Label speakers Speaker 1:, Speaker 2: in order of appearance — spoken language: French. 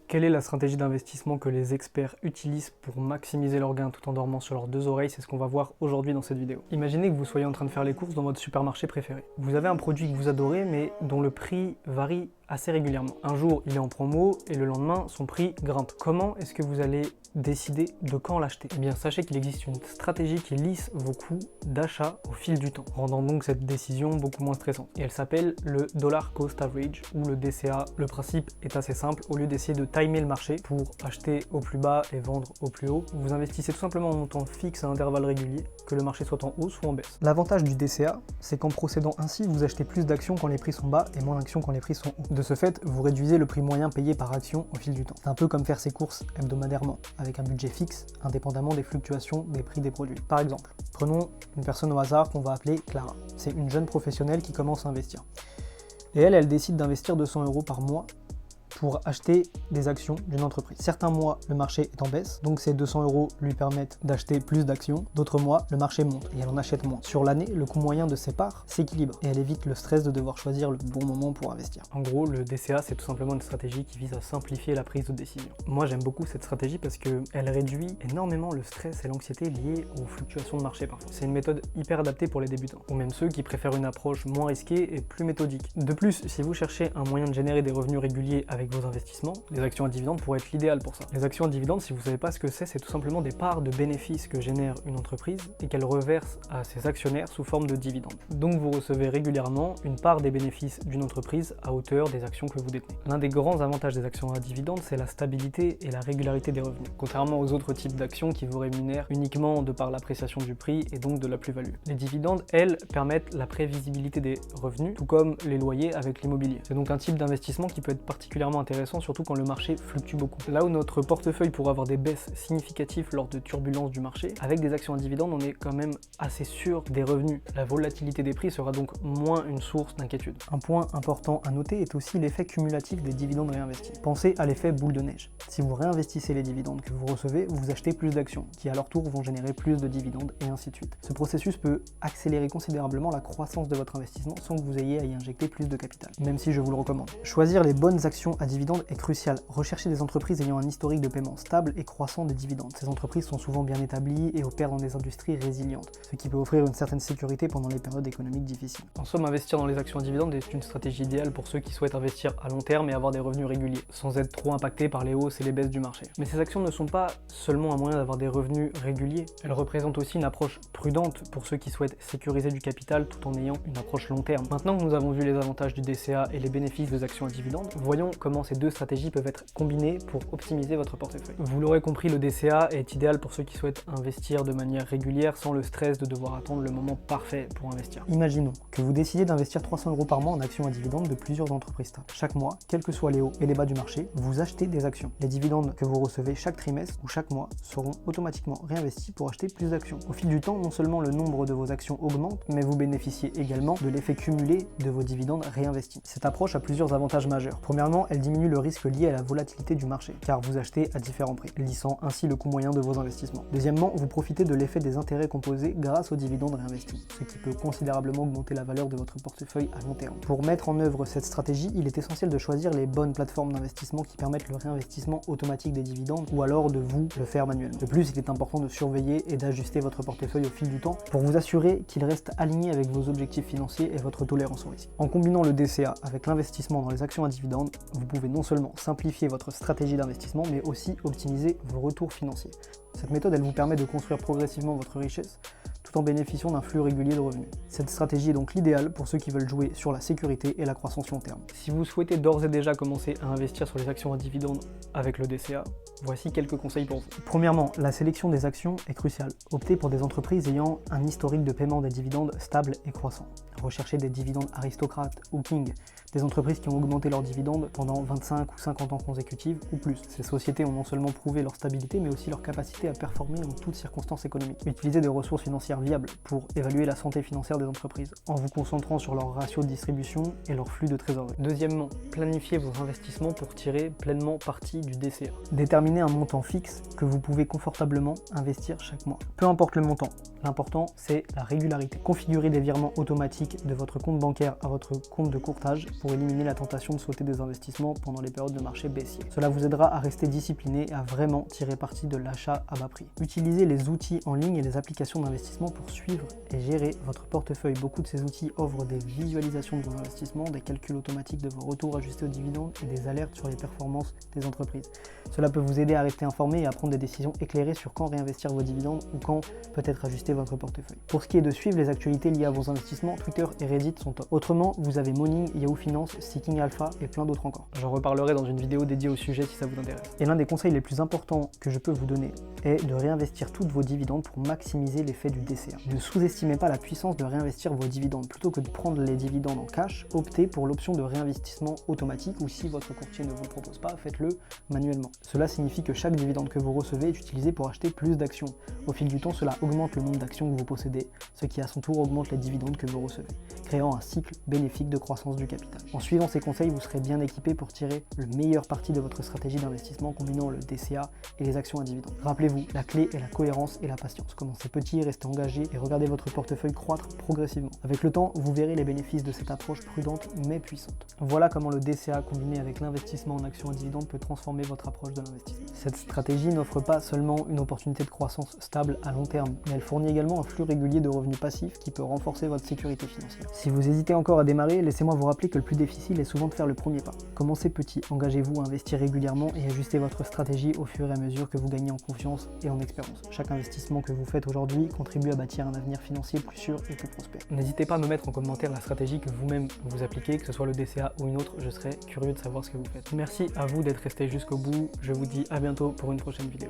Speaker 1: Quelle est la stratégie d'investissement que les experts utilisent pour maximiser leurs gains tout en dormant sur leurs deux oreilles? C'est ce qu'on va voir aujourd'hui dans cette vidéo. Imaginez que vous soyez en train de faire les courses dans votre supermarché préféré. Vous avez un produit que vous adorez mais dont le prix varie assez régulièrement. Un jour, il est en promo et le lendemain, son prix grimpe. Comment est-ce que vous allez décider de quand l'acheter? Eh bien, sachez qu'il existe une stratégie qui lisse vos coûts d'achat au fil du temps, rendant donc cette décision beaucoup moins stressante. Et elle s'appelle le Dollar Cost Average ou le DCA. Le principe est assez simple. Au lieu d'essayer de timer le marché pour acheter au plus bas et vendre au plus haut, vous investissez tout simplement en montant fixe à intervalles réguliers, que le marché soit en hausse ou en baisse. L'avantage du DCA, c'est qu'en procédant ainsi, vous achetez plus d'actions quand les prix sont bas et moins d'actions quand les prix sont hauts. De ce fait, vous réduisez le prix moyen payé par action au fil du temps. C'est un peu comme faire ses courses hebdomadairement, avec un budget fixe, indépendamment des fluctuations des prix des produits. Par exemple, prenons une personne au hasard qu'on va appeler Clara. C'est une jeune professionnelle qui commence à investir. Et elle décide d'investir 200 € par mois pour acheter des actions d'une entreprise. Certains mois, le marché est en baisse, donc ces 200 € lui permettent d'acheter plus d'actions. D'autres mois, le marché monte et elle en achète moins. Sur l'année, le coût moyen de ses parts s'équilibre et elle évite le stress de devoir choisir le bon moment pour investir. En gros, le DCA, c'est tout simplement une stratégie qui vise à simplifier la prise de décision. Moi, j'aime beaucoup cette stratégie parce qu'elle réduit énormément le stress et l'anxiété liés aux fluctuations de marché parfois. C'est une méthode hyper adaptée pour les débutants, ou même ceux qui préfèrent une approche moins risquée et plus méthodique. De plus, si vous cherchez un moyen de générer des revenus réguliers avec vos investissements, les actions à dividendes pourraient être l'idéal pour ça. Les actions à dividendes, si vous ne savez pas ce que c'est tout simplement des parts de bénéfices que génère une entreprise et qu'elle reverse à ses actionnaires sous forme de dividendes. Donc vous recevez régulièrement une part des bénéfices d'une entreprise à hauteur des actions que vous détenez. L'un des grands avantages des actions à dividendes, c'est la stabilité et la régularité des revenus, contrairement aux autres types d'actions qui vous rémunèrent uniquement de par l'appréciation du prix et donc de la plus-value. Les dividendes, elles, permettent la prévisibilité des revenus, tout comme les loyers avec l'immobilier. C'est donc un type d'investissement qui peut être particulièrement intéressant, surtout quand le marché fluctue beaucoup. Là où notre portefeuille pourrait avoir des baisses significatives lors de turbulences du marché, avec des actions à dividendes, on est quand même assez sûr des revenus. La volatilité des prix sera donc moins une source d'inquiétude. Un point important à noter est aussi l'effet cumulatif des dividendes réinvestis. Pensez à l'effet boule de neige. Si vous réinvestissez les dividendes que vous recevez, vous achetez plus d'actions, qui à leur tour vont générer plus de dividendes et ainsi de suite. Ce processus peut accélérer considérablement la croissance de votre investissement sans que vous ayez à y injecter plus de capital, même si je vous le recommande. Choisir les bonnes actions à dividendes est crucial. Recherchez des entreprises ayant un historique de paiement stable et croissant des dividendes. Ces entreprises sont souvent bien établies et opèrent dans des industries résilientes, ce qui peut offrir une certaine sécurité pendant les périodes économiques difficiles. En somme, investir dans les actions à dividendes est une stratégie idéale pour ceux qui souhaitent investir à long terme et avoir des revenus réguliers, sans être trop impactés par les hausses et les baisses du marché. Mais ces actions ne sont pas seulement un moyen d'avoir des revenus réguliers, elles représentent aussi une approche prudente pour ceux qui souhaitent sécuriser du capital tout en ayant une approche long terme. Maintenant que nous avons vu les avantages du DCA et les bénéfices des actions à dividendes, voyons comment ces deux stratégies peuvent être combinées pour optimiser votre portefeuille. Vous l'aurez compris, le DCA est idéal pour ceux qui souhaitent investir de manière régulière sans le stress de devoir attendre le moment parfait pour investir. Imaginons que vous décidez d'investir 300 € par mois en actions à dividendes de plusieurs entreprises stables. Chaque mois, quels que soient les hauts et les bas du marché, vous achetez des actions. Les dividendes que vous recevez chaque trimestre ou chaque mois seront automatiquement réinvestis pour acheter plus d'actions. Au fil du temps, non seulement le nombre de vos actions augmente, mais vous bénéficiez également de l'effet cumulé de vos dividendes réinvestis. Cette approche a plusieurs avantages majeurs. Premièrement, elle diminue le risque lié à la volatilité du marché, car vous achetez à différents prix, lissant ainsi le coût moyen de vos investissements. Deuxièmement, vous profitez de l'effet des intérêts composés grâce aux dividendes réinvestis, ce qui peut considérablement augmenter la valeur de votre portefeuille à long terme. Pour mettre en œuvre cette stratégie, il est essentiel de choisir les bonnes plateformes d'investissement qui permettent le réinvestissement automatique des dividendes ou alors de vous le faire manuellement. De plus, il est important de surveiller et d'ajuster votre portefeuille au fil du temps pour vous assurer qu'il reste aligné avec vos objectifs financiers et votre tolérance au risque. En combinant le DCA avec l'investissement dans les actions à dividendes, vous pouvez non seulement simplifier votre stratégie d'investissement, mais aussi optimiser vos retours financiers. Cette méthode, elle vous permet de construire progressivement votre richesse tout en bénéficiant d'un flux régulier de revenus. Cette stratégie est donc l'idéal pour ceux qui veulent jouer sur la sécurité et la croissance long terme. Si vous souhaitez d'ores et déjà commencer à investir sur les actions à dividendes avec le DCA, voici quelques conseils pour vous. Premièrement, la sélection des actions est cruciale. Optez pour des entreprises ayant un historique de paiement des dividendes stable et croissant. Recherchez des dividendes aristocrates ou king, des entreprises qui ont augmenté leurs dividendes pendant 25 ou 50 ans consécutifs ou plus. Ces sociétés ont non seulement prouvé leur stabilité, mais aussi leur capacité à performer en toutes circonstances économiques. Utilisez des ressources financières viables pour évaluer la santé financière des entreprises, en vous concentrant sur leur ratio de distribution et leur flux de trésorerie. Deuxièmement, planifiez vos investissements pour tirer pleinement parti du DCA. Déterminez un montant fixe que vous pouvez confortablement investir chaque mois. Peu importe le montant, l'important c'est la régularité. Configurez des virements automatiques automatique de votre compte bancaire à votre compte de courtage pour éliminer la tentation de sauter des investissements pendant les périodes de marché baissier. Cela vous aidera à rester discipliné et à vraiment tirer parti de l'achat à bas prix. Utilisez les outils en ligne et les applications d'investissement pour suivre et gérer votre portefeuille. Beaucoup de ces outils offrent des visualisations de vos investissements, des calculs automatiques de vos retours ajustés aux dividendes et des alertes sur les performances des entreprises. Cela peut vous aider à rester informé et à prendre des décisions éclairées sur quand réinvestir vos dividendes ou quand peut-être ajuster votre portefeuille. Pour ce qui est de suivre les actualités liées à vos investissements, Twitter et Reddit sont top. Autrement, vous avez Morning, Yahoo Finance, Seeking Alpha et plein d'autres encore. J'en reparlerai dans une vidéo dédiée au sujet si ça vous intéresse. Et l'un des conseils les plus importants que je peux vous donner est de réinvestir toutes vos dividendes pour maximiser l'effet du DCA. Ne sous-estimez pas la puissance de réinvestir vos dividendes. Plutôt que de prendre les dividendes en cash, optez pour l'option de réinvestissement automatique ou si votre courtier ne vous le propose pas, faites-le manuellement. Cela signifie que chaque dividende que vous recevez est utilisé pour acheter plus d'actions. Au fil du temps, cela augmente le nombre d'actions que vous possédez, ce qui à son tour augmente les dividendes que vous recevez, créant un cycle bénéfique de croissance du capital. En suivant ces conseils, vous serez bien équipé pour tirer le meilleur parti de votre stratégie d'investissement combinant le DCA et les actions à dividendes. Rappelez-vous, la clé est la cohérence et la patience. Commencez petit, restez engagé et regardez votre portefeuille croître progressivement. Avec le temps, vous verrez les bénéfices de cette approche prudente mais puissante. Voilà comment le DCA combiné avec l'investissement en actions à dividendes peut transformer votre approche de l'investissement. Cette stratégie n'offre pas seulement une opportunité de croissance stable à long terme, mais elle fournit également un flux régulier de revenus passifs qui peut renforcer votre sécurité financière. Si vous hésitez encore à démarrer, laissez-moi vous rappeler que le plus difficile est souvent de faire le premier pas. Commencez petit, engagez-vous à investir régulièrement et ajustez votre stratégie au fur et à mesure que vous gagnez en confiance et en expérience. Chaque investissement que vous faites aujourd'hui contribue à bâtir un avenir financier plus sûr et plus prospère. N'hésitez pas à me mettre en commentaire la stratégie que vous-même vous appliquez, que ce soit le DCA ou une autre, je serais curieux de savoir ce que vous faites. Merci à vous d'être resté jusqu'au bout, je vous dis à bientôt pour une prochaine vidéo.